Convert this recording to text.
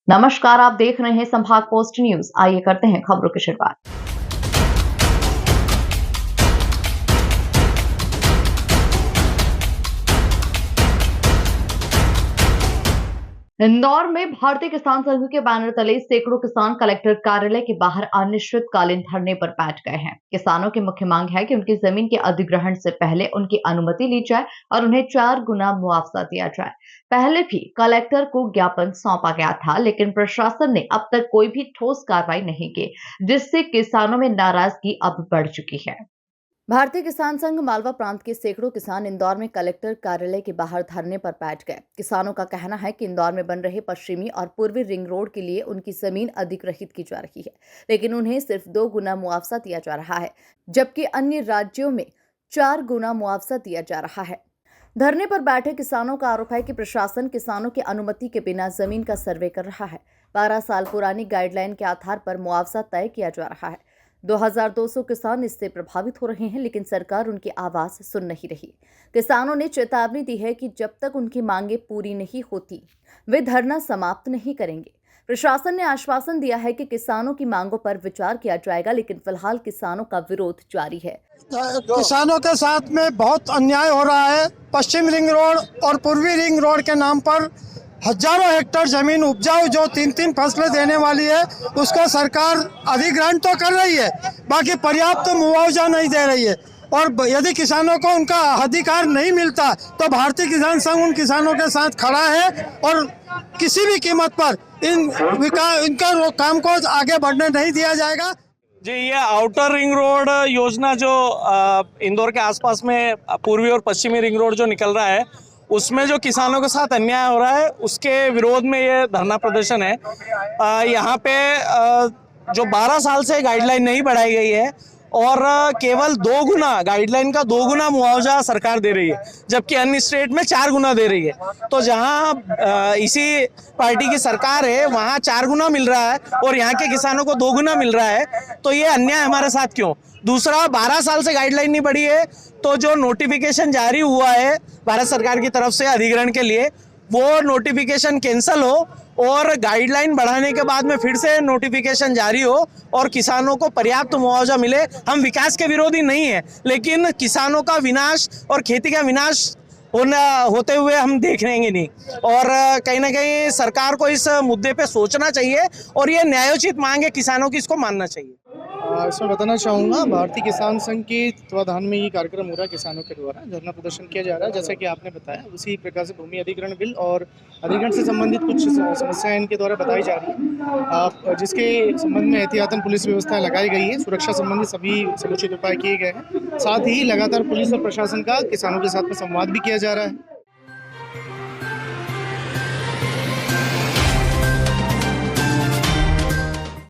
नमस्कार, आप देख रहे हैं संभाग पोस्ट न्यूज। आइए करते हैं खबरों की शुरुआत। इंदौर में भारतीय किसान संघ के बैनर तले सैकड़ों किसान कलेक्टर कार्यालय के बाहर अनिश्चितकालीन धरने पर बैठ गए हैं। किसानों की मुख्य मांग है कि उनकी जमीन के अधिग्रहण से पहले उनकी अनुमति ली जाए और उन्हें 4 गुना मुआवजा दिया जाए। पहले भी कलेक्टर को ज्ञापन सौंपा गया था, लेकिन प्रशासन ने अब तक कोई भी ठोस कार्रवाई नहीं की, जिससे किसानों में नाराजगी अब बढ़ चुकी है। भारतीय किसान संघ मालवा प्रांत के सैकड़ों किसान इंदौर में कलेक्टर कार्यालय के बाहर धरने पर बैठ गए। किसानों का कहना है कि इंदौर में बन रहे पश्चिमी और पूर्वी रिंग रोड के लिए उनकी जमीन अधिग्रहित की जा रही है, लेकिन उन्हें सिर्फ 2 गुना मुआवजा दिया जा रहा है, जबकि अन्य राज्यों में 4 गुना मुआवजा दिया जा रहा है। धरने पर बैठे किसानों का आरोप है कि प्रशासन किसानों की अनुमति के बिना जमीन का सर्वे कर रहा है। 12 साल पुरानी गाइडलाइन के आधार पर मुआवजा तय किया जा रहा है। 2200 किसान इससे प्रभावित हो रहे हैं, लेकिन सरकार उनकी आवाज सुन नहीं रही। किसानों ने चेतावनी दी है कि जब तक उनकी मांगें पूरी नहीं होती, वे धरना समाप्त नहीं करेंगे। प्रशासन ने आश्वासन दिया है कि किसानों की मांगों पर विचार किया जाएगा, लेकिन फिलहाल किसानों का विरोध जारी है। किसानों के साथ में बहुत अन्याय हो रहा है। पश्चिम रिंग रोड और पूर्वी रिंग रोड के नाम पर हजारों हेक्टेयर जमीन उपजाऊ जो 3-3 फसलें देने वाली है, उसको सरकार अधिग्रहण तो कर रही है, बाकी पर्याप्त मुआवजा नहीं दे रही है। और यदि किसानों को उनका अधिकार नहीं मिलता तो भारतीय किसान संघ उन किसानों के साथ खड़ा है और किसी भी कीमत पर इनका काम को आगे बढ़ने नहीं दिया जाएगा। जी, ये आउटर रिंग रोड योजना जो इंदौर के आसपास में पूर्वी और पश्चिमी रिंग रोड जो निकल रहा है, उसमें जो किसानों के साथ अन्याय हो रहा है, उसके विरोध में ये धरना प्रदर्शन है। यहाँ पे जो 12 साल से गाइडलाइन नहीं बढ़ाई गई है और केवल 2 गुना गाइडलाइन का 2 गुना मुआवजा सरकार दे रही है, जबकि अन्य स्टेट में 4 गुना दे रही है। तो जहाँ इसी पार्टी की सरकार है वहाँ 4 गुना मिल रहा है और यहाँ के किसानों को 2 गुना मिल रहा है, तो ये अन्याय हमारे साथ क्यों? दूसरा, 12 साल से गाइडलाइन नहीं बढ़ी है, तो जो नोटिफिकेशन जारी हुआ है भारत सरकार की तरफ से अधिग्रहण के लिए, वो नोटिफिकेशन कैंसिल हो और गाइडलाइन बढ़ाने के बाद में फिर से नोटिफिकेशन जारी हो और किसानों को पर्याप्त मुआवजा मिले। हम विकास के विरोधी नहीं है, लेकिन किसानों का विनाश और खेती का विनाश होते हुए हम देखेंगे नहीं। और कहीं ना कहीं सरकार को इस मुद्दे पे सोचना चाहिए और ये न्यायोचित मांग है किसानों की, इसको मानना चाहिए। इसमें बताना चाहूँगा, भारतीय किसान संघ के तत्वाधान में ये कार्यक्रम हो रहा है। किसानों के द्वारा धरना प्रदर्शन किया जा रहा है, जैसा कि आपने बताया। उसी प्रकार से भूमि अधिग्रहण बिल और अधिग्रहण से संबंधित कुछ समस्याएं इनके द्वारा बताई जा रही है, जिसके संबंध में एहतियातन पुलिस व्यवस्था लगाई गई है। सुरक्षा संबंधी सभी समुचित उपाय किए गए हैं। साथ ही लगातार पुलिस और प्रशासन का किसानों के साथ में संवाद भी किया जा रहा है।